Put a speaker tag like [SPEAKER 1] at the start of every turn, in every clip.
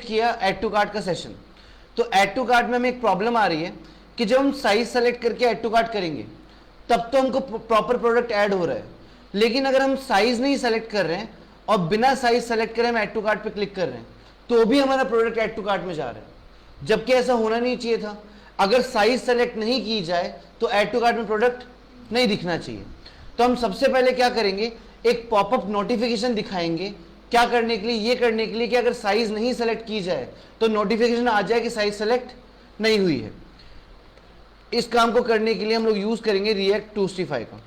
[SPEAKER 1] किया add to cart का session, तो ऐड टू कार्ट में हमें एक प्रॉब्लम आ रही है कि जब हम साइज सेलेक्ट करके ऐड टू कार्ट करेंगे तब तो हमको प्रॉपर प्रोडक्ट ऐड हो रहा है, लेकिन अगर हम साइज नहीं सेलेक्ट कर रहे हैं और बिना साइज सेलेक्ट करे हम ऐड टू कार्ट पे क्लिक कर रहे हैं तो भी हमारा प्रोडक्ट ऐड टू कार्ट में जा रहा है, जबकि ऐसा होना नहीं चाहिए था। अगर साइज सेलेक्ट नहीं की जाए तो ऐड टू कार्ट में प्रोडक्ट नहीं दिखना चाहिए। तो हम सबसे पहले क्या करेंगे, एक पॉपअप नोटिफिकेशन दिखाएंगे, क्या करने के लिए, ये करने के लिए कि अगर साइज नहीं सेलेक्ट की जाए तो नोटिफिकेशन आ जाए कि साइज सेलेक्ट नहीं हुई है। इस काम को करने के लिए हम लोग यूज करेंगे रिएक्ट टूस्टिफाई का।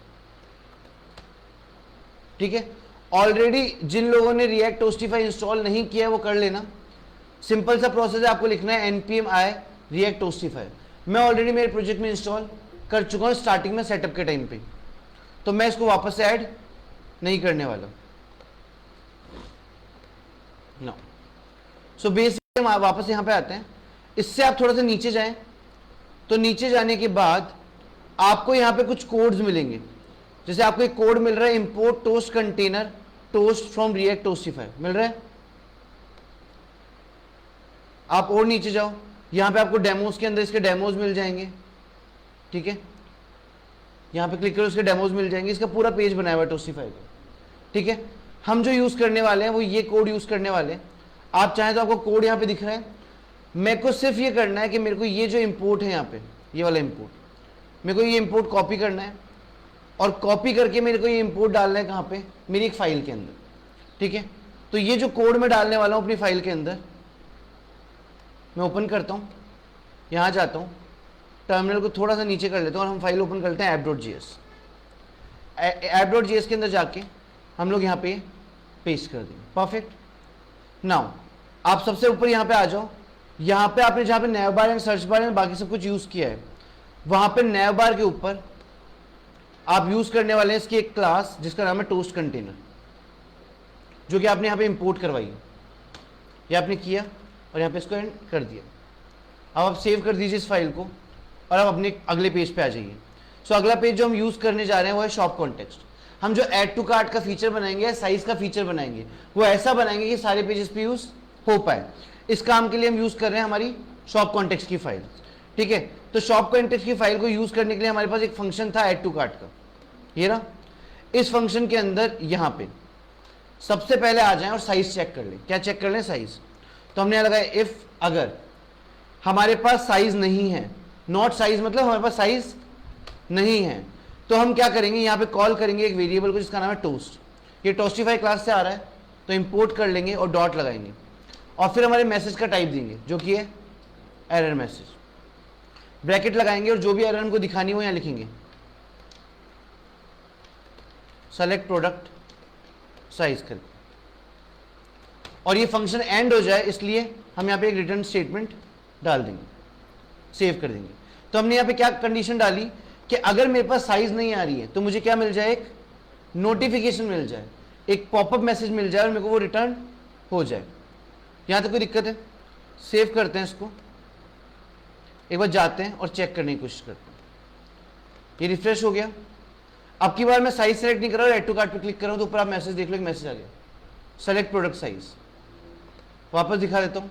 [SPEAKER 1] ठीक है, ऑलरेडी जिन लोगों ने रिएक्ट टूस्टिफाई इंस्टॉल नहीं किया वो कर लेना। सिंपल सा प्रोसेस है, आपको लिखना है npm i रिएक्ट टूस्टिफाई। मैं ऑलरेडी मेरे प्रोजेक्ट में इंस्टॉल कर चुका हूं स्टार्टिंग में सेटअप के टाइम पे, तो मैं इसको वापस से ऐड नहीं करने वाला। नो, सो बेसिकली हम वापस यहां पे आते हैं। इससे आप थोड़ा सा नीचे जाएं तो नीचे जाने के बाद आपको यहां पे कुछ कोड्स मिलेंगे। जैसे आपको एक कोड मिल रहा है import toast container toast from React Toastify मिल रहा है। आप और नीचे जाओ, यहां पे आपको डेमोज के अंदर इसके डेमोज मिल जाएंगे। ठीक है, यहां पे क्लिक करो, इसके डेमोज मिल जाएंगे। इसका पूरा पेज बनाया हुआ है टोस्टिफाई का। ठीक है, हम जो यूज करने वाले हैं वो ये कोड यूज करने वाले हैं। आप चाहें तो आपको कोड यहां पे दिख रहा है। मेरे को सिर्फ ये करना है कि मेरे को ये जो इंपोर्ट है, यहाँ पे ये वाला इंपोर्ट, मेरे को ये इंपोर्ट कॉपी करना है और कॉपी करके मेरे को ये इंपोर्ट डालना है कहाँ पे, मेरी एक फाइल के अंदर। ठीक है, तो ये जो कोड मैं डालने वाला हूँ अपनी फाइल के अंदर, मैं ओपन करता हूँ, यहाँ जाता हूँ, टर्मिनल को थोड़ा सा नीचे कर लेता हूँ और हम फाइल ओपन करते हैं app.js। app.js के अंदर जाके हम लोग यहाँ पे पेस्ट कर देंगे। परफेक्ट। नाउ आप सबसे ऊपर यहाँ पे आ जाओ। यहाँ पे आपने जहाँ पे नैव बार एंड सर्च बार एंड बाकी सब कुछ यूज किया है, वहां पे नैव बार के ऊपर आप यूज करने वाले हैं इसकी एक क्लास जिसका नाम है टोस्ट कंटेनर, जो कि आपने यहाँ पे इंपोर्ट करवाई है। ये आपने किया और यहाँ पे इसको एंड कर दिया। अब आप सेव कर दीजिए इस फाइल को और आप अपने अगले पेज पे आ जाइए। सो अगला पेज जो हम यूज करने जा रहे हैं वो है शॉप कॉन्टेक्स्ट। हम जो ऐड टू कार्ट का फीचर बनाएंगे, साइज का फीचर बनाएंगे, वो ऐसा बनाएंगे कि सारे पेजेस पे यूज हो पाए। इस काम के लिए हम यूज कर रहे हैं हमारी शॉप कॉन्टेक्स्ट की फाइल। ठीक है, तो शॉप कॉन्टेक्स्ट की फाइल को यूज करने के लिए हमारे पास एक फंक्शन था ऐड टू कार्ट का, ये रहा। इस फंक्शन के अंदर यहाँ पे सबसे पहले आ जाएं और साइज चेक कर लें। क्या चेक कर लें? साइज। तो हमने लगाया इफ अगर हमारे पास साइज नहीं है, नॉट साइज मतलब हमारे पास साइज नहीं है, तो हम क्या करेंगे, यहाँ पे कॉल करेंगे एक वेरिएबल को जिसका नाम है टोस्ट। ये टोस्टिफाई क्लास से आ रहा है तो इंपोर्ट कर लेंगे और डॉट लगाएंगे और फिर हमारे मैसेज का टाइप देंगे जो कि है एरर मैसेज। ब्रैकेट लगाएंगे और जो भी एरर हमको दिखानी हो यहाँ लिखेंगे, सेलेक्ट प्रोडक्ट साइज कर, और ये फंक्शन एंड हो जाए इसलिए हम यहाँ पे एक रिटर्न स्टेटमेंट डाल देंगे, सेव कर देंगे। तो हमने यहाँ पे क्या कंडीशन डाली कि अगर मेरे पास साइज नहीं आ रही है तो मुझे क्या मिल जाए, एक नोटिफिकेशन मिल जाए, एक पॉपअप मैसेज मिल जाए और मेरे को वो रिटर्न हो जाए। यहाँ तक कोई दिक्कत है? सेव करते हैं इसको, एक बार जाते हैं और चेक करने की कोशिश करते हैं। ये रिफ्रेश हो गया। अब की बार मैं साइज सेलेक्ट नहीं कर रहा हूँ, ऐड टू कार्ट पे क्लिक कर रहा हूँ तो ऊपर आप मैसेज देख लो, एक मैसेज आ गया, सेलेक्ट प्रोडक्ट साइज। वापस दिखा देता हूँ।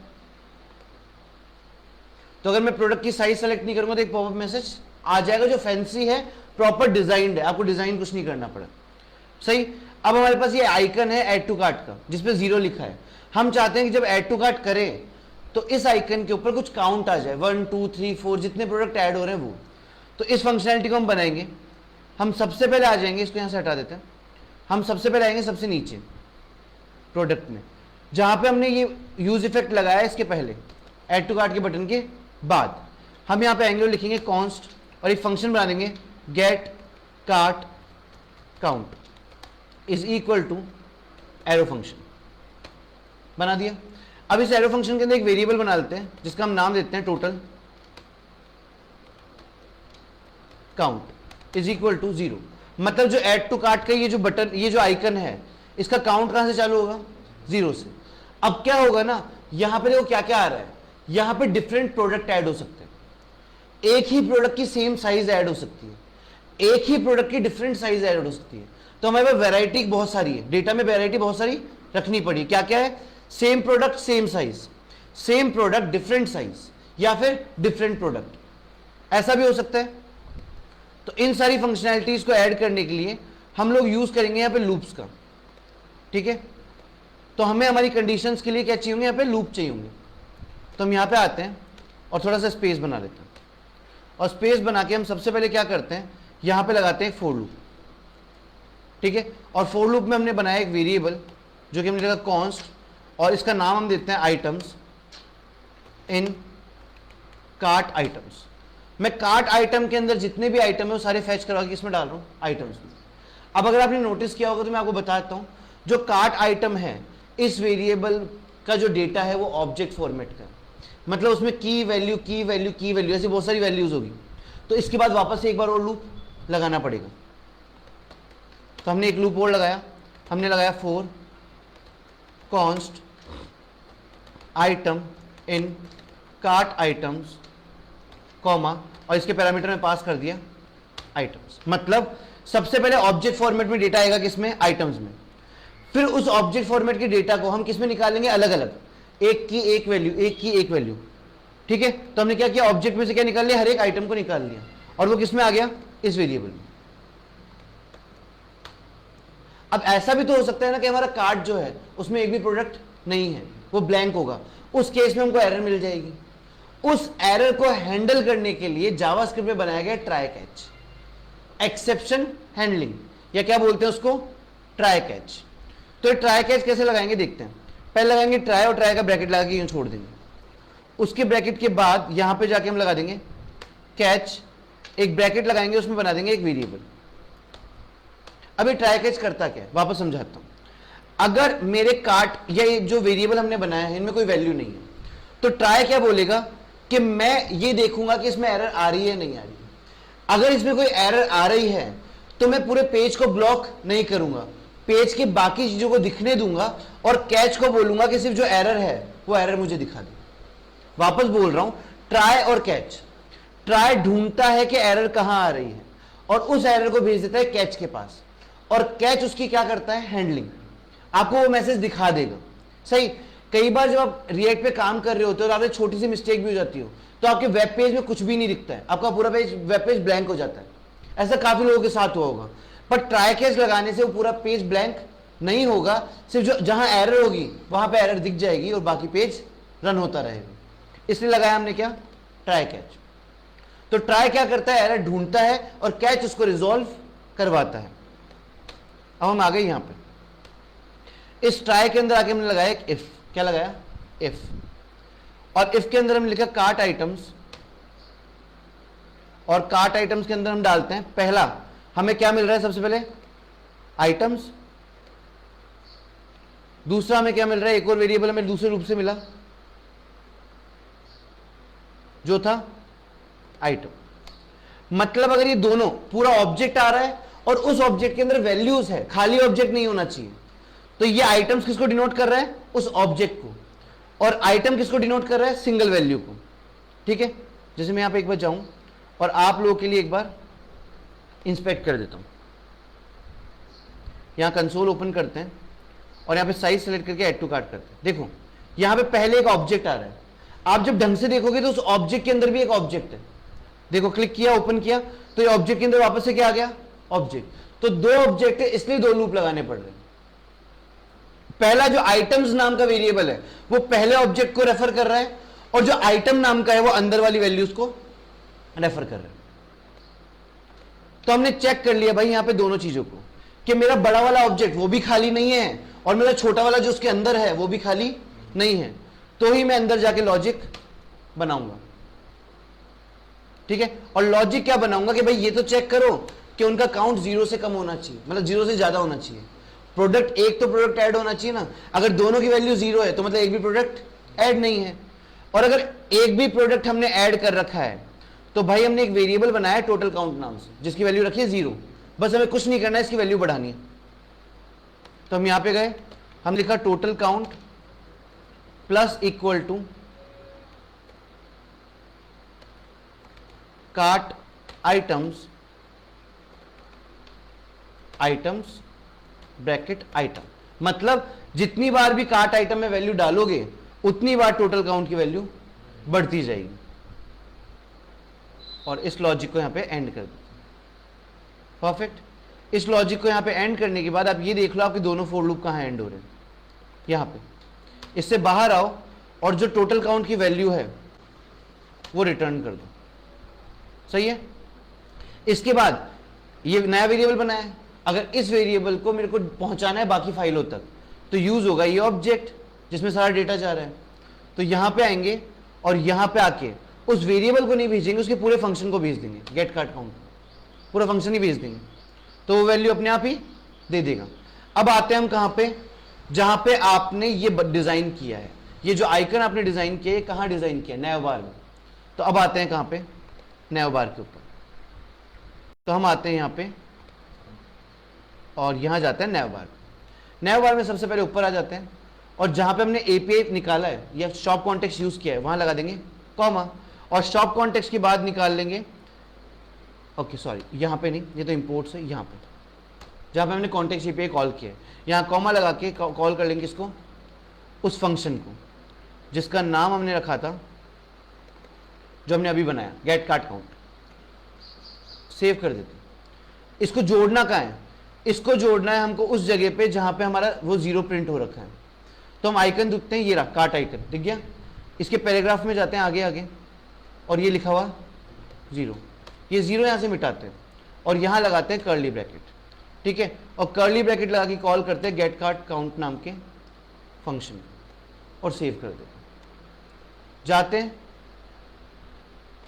[SPEAKER 1] तो अगर मैं प्रोडक्ट की साइज सेलेक्ट नहीं करूंगा तो एक पॉपअप मैसेज आ जाएगा जो फैंसी है, प्रॉपर डिजाइंड है, आपको डिजाइन कुछ नहीं करना पड़ा। सही। अब हमारे पास ये आइकन है ऐड टू कार्ट का जिसपे 0 लिखा है। हम चाहते हैं कि जब ऐड टू कार्ट करें तो इस आइकन के ऊपर कुछ काउंट आ जाए, 1 2 3 4 जितने प्रोडक्ट ऐड हो रहे हैं वो। तो इस फंक्शनैलिटी को हम बनाएंगे। हम सबसे पहले आ जाएंगे, इसको यहां से हटा देते हैं, हम सबसे पहले आएंगे सबसे नीचे प्रोडक्ट में, जहां पे हमने ये यूज इफेक्ट लगाया इसके पहले ऐड टू कार्ट के बटन के बाद। हम यहां पे आएंगे और लिखेंगे कॉन्स्ट और एक फंक्शन बना देंगे get cart count is equal to arrow function. बना दिया। अब इस एरो फंक्शन के अंदर एक वेरिएबल बना लेते हैं जिसका हम नाम देते हैं total count is equal to 0। मतलब जो ऐड टू कार्ट का ये जो बटन, ये जो आइकन है, इसका काउंट कहां से चालू होगा? 0 से। अब क्या होगा ना, यहां पे देखो क्या क्या आ रहा है, यहां पे डिफरेंट प्रोडक्ट ऐड हो सकते हैं। एक ही प्रोडक्ट की सेम साइज ऐड हो सकती है, एक ही प्रोडक्ट की डिफरेंट साइज ऐड हो सकती है। तो हमारे पास वैरायटी बहुत सारी है, डेटा में वैरायटी बहुत सारी रखनी पड़ी। क्या क्या है? Same product same size, same product different size, या फिर डिफरेंट प्रोडक्ट, ऐसा भी हो सकता है। तो इन सारी फंक्शनैलिटीज को ऐड करने के लिए हम लोग यूज करेंगे यहां पे लूप्स का, ठीक है। तो हमें हमारी कंडीशंस के लिए क्या चाहिए होंगे, यहां पे लूप चाहिए होंगे। तो हम यहां पे आते हैं और थोड़ा सा स्पेस बना लेते हैं, और स्पेस बना के हम सबसे पहले क्या करते हैं, यहां पे लगाते हैं एक फॉर लूप, ठीक है। और फॉर लूप में हमने बनाया एक वेरिएबल जो कि हमने लिखा कॉन्स्ट, और इसका नाम हम देते हैं आइटम्स इन कार्ट आइटम्स। मैं कार्ट आइटम के अंदर जितने भी आइटम है वो सारे फैच करवा के इसमें डाल रहा हूं, आइटम्स में। अब अगर आपने नोटिस किया होगा तो मैं आपको बताता हूं, जो कार्ट आइटम है इस वेरिएबल का जो डेटा है वो ऑब्जेक्ट फॉर्मेट का, मतलब उसमें की वैल्यू की वैल्यू की वैल्यू ऐसी बहुत सारी वैल्यूज होगी। तो इसके बाद वापस से एक बार और लूप लगाना पड़ेगा। तो हमने एक लूप और लगाया, हमने लगाया for const item in cart items comma, और इसके पैरामीटर में पास कर दिया आइटम्स। मतलब सबसे पहले ऑब्जेक्ट फॉर्मेट में डेटा आएगा किसमें, आइटम्स में। फिर उस ऑब्जेक्ट फॉर्मेट के डेटा को हम किसमें निकालेंगे, अलग अलग, एक की एक वैल्यू, एक की एक वैल्यू, ठीक है। तो हमने क्या किया, ऑब्जेक्ट में से क्या निकाल लिया, हर एक आइटम को निकाल लिया, और वो किसमें आ गया, इस वेरिएबल में। अब ऐसा भी तो हो सकता है ना कि हमारा कार्ड जो है उसमें एक भी प्रोडक्ट नहीं है, वो ब्लैंक होगा, उस केस में हमको एरर मिल जाएगी। उस एरर को हैंडल करने के लिए जावास्क्रिप्ट में बनाया गया ट्राई कैच, एक्सेप्शन हैंडलिंग, या क्या बोलते हैं उसको, ट्राई कैच। तो ट्राई कैच कैसे लगाएंगे देखते हैं। पहले लगाएंगे ट्राई, और ट्राई का ब्रैकेट लगा के यूं छोड़ देंगे। उसके ब्रैकेट के बाद यहां पे जाके हम लगा देंगे कैच, एक ब्रैकेट लगाएंगे, उसमें बना देंगे एक वेरिएबल। अभी ट्राई कैच करता क्या है, वापस समझाता हूं। अगर मेरे कार्ट या ये जो वेरिएबल हमने बनाया है इनमें कोई वैल्यू नहीं है, तो ट्राई क्या बोलेगा कि मैं ये देखूंगा कि इसमें एरर आ रही है नहीं आ रही है। अगर इसमें कोई एरर आ रही है तो मैं पूरे पेज को ब्लॉक नहीं करूंगा, पेज के बाकी चीजों को दिखने दूंगा, और कैच को बोलूंगा कि सिर्फ जो एरर है वो एरर मुझे दिखा दे। वापस बोल रहा हूं, ट्राई और कैच। ट्राई ढूंढता है कि एरर कहां आ रही है, और उस एरर को भेज देता है कैच के पास, और कैच उसकी क्या करता है, हैंडलिंग। आपको वो मैसेज दिखा देगा, सही। कई बार जब आप रिएक्ट पे काम कर रहे होते हो और आपने छोटी सी मिस्टेक भी हो जाती हो, तो आपके वेब पेज में कुछ भी नहीं दिखता है, आपका पूरा पेज, वेब पेज ब्लैंक हो जाता है। ऐसा काफी लोगों के साथ हुआ होगा। पर ट्राई कैच लगाने से वो पूरा पेज ब्लैंक नहीं होगा, सिर्फ जो जहां एरर होगी वहां पे एरर दिख जाएगी और बाकी पेज रन होता रहेगा। इसलिए लगाया हमने क्या, ट्राई कैच। तो ट्राई क्या करता है, एरर ढूंढता है, और कैच उसको रिजॉल्व करवाता है। अब हम आ गए यहां पे, इस ट्राई के अंदर आके हमने लगाया एक इफ। क्या लगाया, इफ। और इफ के अंदर हमने लिखा कार्ट आइटम्स, और कार्ट आइटम्स के अंदर हम डालते हैं पहला, हमें क्या मिल रहा है, सबसे पहले आइटम्स। दूसरा हमें क्या मिल रहा है, एक और वेरिएबल हमें दूसरे रूप से मिला जो था आइटम। मतलब अगर ये दोनों पूरा ऑब्जेक्ट आ रहा है और उस ऑब्जेक्ट के अंदर वैल्यूज है, खाली ऑब्जेक्ट नहीं होना चाहिए, तो ये आइटम्स किसको डिनोट कर रहा है, उस ऑब्जेक्ट को, और आइटम किसको डिनोट कर रहा है, सिंगल वैल्यू को, ठीक है। जैसे मैं यहां पे एक बार जाऊं और आप लोगों के लिए एक बार इंस्पेक्ट कर देता हूं। यहां कंसोल ओपन करते हैं और यहां पे साइज सेलेक्ट करके ऐड टू कार्ट करते हैं। देखो यहां पे पहले एक ऑब्जेक्ट आ रहा है, आप जब ढंग से देखोगे तो उस ऑब्जेक्ट के अंदर भी एक ऑब्जेक्ट है। देखो क्लिक किया, ओपन किया, तो ये ऑब्जेक्ट के अंदर वापस से क्या आ गया, ऑब्जेक्ट। तो दो ऑब्जेक्ट है, इसलिए दो लूप लगाने पड़ रहे हैं। पहला जो आइटम्स नाम का वेरिएबल है वो पहले ऑब्जेक्ट को रेफर कर रहा है, और जो आइटम नाम का है वो अंदर वाली वैल्यूज को रेफर कर रहा है। तो हमने चेक कर लिया भाई यहां पे दोनों चीजों को, कि मेरा बड़ा वाला ऑब्जेक्ट वो भी खाली नहीं है, और मेरा छोटा वाला जो उसके अंदर है वो भी खाली नहीं है, तो ही मैं अंदर जाके लॉजिक बनाऊंगा, ठीक है। और लॉजिक क्या बनाऊंगा कि भाई ये तो चेक करो कि उनका काउंट 0 से कम होना चाहिए, मतलब 0 से ज्यादा होना चाहिए। प्रोडक्ट एक तो प्रोडक्ट ऐड होना चाहिए ना, अगर दोनों की वैल्यू 0 है तो मतलब एक भी प्रोडक्ट ऐड नहीं है। और अगर एक भी प्रोडक्ट हमने ऐड कर रखा है तो भाई हमने एक वेरिएबल बनाया टोटल काउंट नाम से, जिसकी वैल्यू रखी है 0, बस हमें कुछ नहीं करना है, इसकी वैल्यू बढ़ानी है। तो हम यहां पे गए, हम लिखा total count plus equal to cart items, items bracket item. मतलब जितनी बार भी कार्ट आइटम में वैल्यू डालोगे उतनी बार टोटल काउंट की वैल्यू बढ़ती जाएगी। और इस लॉजिक को यहां पे एंड कर दो। परफेक्ट। इस लॉजिक को यहां पे एंड करने के बाद आप ये देख लो आपके दोनों फोर लूप कहां एंड हो रहे हैं, यहां पे। इससे बाहर आओ और जो टोटल काउंट की वैल्यू है वो रिटर्न कर दो। सही है। इसके बाद ये नया वेरिएबल बनाया है, अगर इस वेरिएबल को मेरे को पहुंचाना है बाकी फाइलों तक तो यूज होगा ये ऑब्जेक्ट जिसमें सारा डेटा जा रहा है। तो यहां पे आएंगे और यहां पे आके उस वेरिएबल को नहीं भेजेंगे, उसके पूरे फंक्शन को भेज देंगे, गेट कार्ड काउंट पूरा फंक्शन ही भेज देंगे, तो वो वैल्यू अपने आप ही दे देगा। अब आते हैं हम कहां पे, जहां पे आपने ये डिजाइन किया है, ये जो आइकन आपने डिजाइन किया है कहां डिजाइन किया है, नैवबार में। तो अब आते हैं कहां पे, नैवबार के ऊपर। तो हम आते हैं यहां पे और यहां जाते हैं नैवबार। नैवबार में सबसे पहले ऊपर आ जाते हैं और जहां पे हमने एपीआई निकाला है या शॉप कॉन्टेक्स्ट यूज किया है वहां लगा देंगे कॉमा, और शॉप कॉन्टेक्स्ट के बाद निकाल लेंगे, ओके सॉरी यहां पे नहीं, ये तो इंपोर्ट से, यहां पे जहां पे हमने कॉन्टेक्स्ट एपीआई कॉल किया है यहां कॉमा लगा के कॉल कर लेंगे इसको, उस फंक्शन को जिसका नाम हमने रखा था जो हमने अभी बनाया, गेट कार्ड काउंट। सेव कर देते। इसको जोड़ना कहाँ है, इसको जोड़ना है हमको उस जगह पे जहां पे हमारा वो जीरो प्रिंट हो रखा है। तो हम आइकन दिखते हैं, ये रहा कार्ट आइकन दिख गया। इसके पैराग्राफ में जाते हैं आगे आगे और ये लिखा हुआ जीरो, ये जीरो यहां से मिटाते हैं और यहां लगाते हैं कर्ली ब्रैकेट, ठीक है। और कर्ली ब्रैकेट लगा के कॉल करते हैं गेट कार्ड काउंट नाम के फंक्शन और सेव कर देते हैं। जाते हैं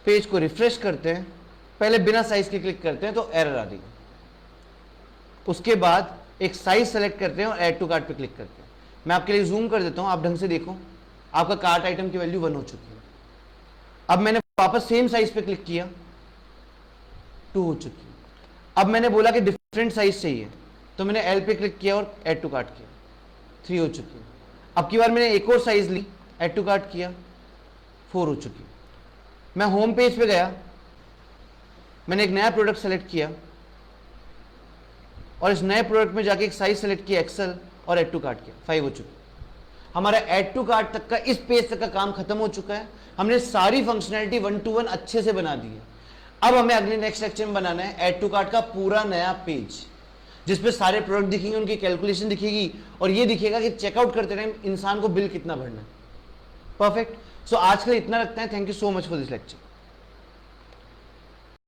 [SPEAKER 1] पेज को रिफ्रेश करते हैं, पहले बिना साइज के क्लिक करते हैं तो एरर आ रही है। उसके बाद एक साइज सेलेक्ट करते हैं और ऐड टू कार्ट पे क्लिक करते हैं। मैं आपके लिए जूम कर देता हूं, आप ढंग से देखो, आपका कार्ट आइटम की वैल्यू 1 हो चुकी है। अब मैंने वापस सेम साइज पे क्लिक किया, 2 हो चुकी है। अब मैंने बोला कि डिफरेंट साइज चाहिए तो मैंने एल पे क्लिक किया और ऐड टू कार्ट किया, 3 हो चुकी है। अब की बार मैंने एक और साइज ली, ऐड टू कार्ट किया, 4 हो चुकी है। मैं होम पेज पे गया, मैंने एक नया प्रोडक्ट सेलेक्ट किया और इस नए प्रोडक्ट में जाके एक साइज सेलेक्ट किया एक्सेल और ऐड टू कार्ट किया, 5 हो चुकी है। हमारा ऐड टू कार्ट तक का, इस पेज तक का काम खत्म हो चुका है। हमने सारी फंक्शनैलिटी 1 to 1 अच्छे से बना दी है। अब हमें अगले नेक्स्ट लेक्चर में बनाना है ऐड टू कार्ट का पूरा नया पेज जिसपे सारे प्रोडक्ट दिखेंगे, उनकी कैलकुलेशन दिखेगी और ये दिखेगा कि चेकआउट करते टाइम इंसान को बिल कितना भरना है। परफेक्ट। सो आज के लिए इतना रखते हैं। Thank you so much for this lecture.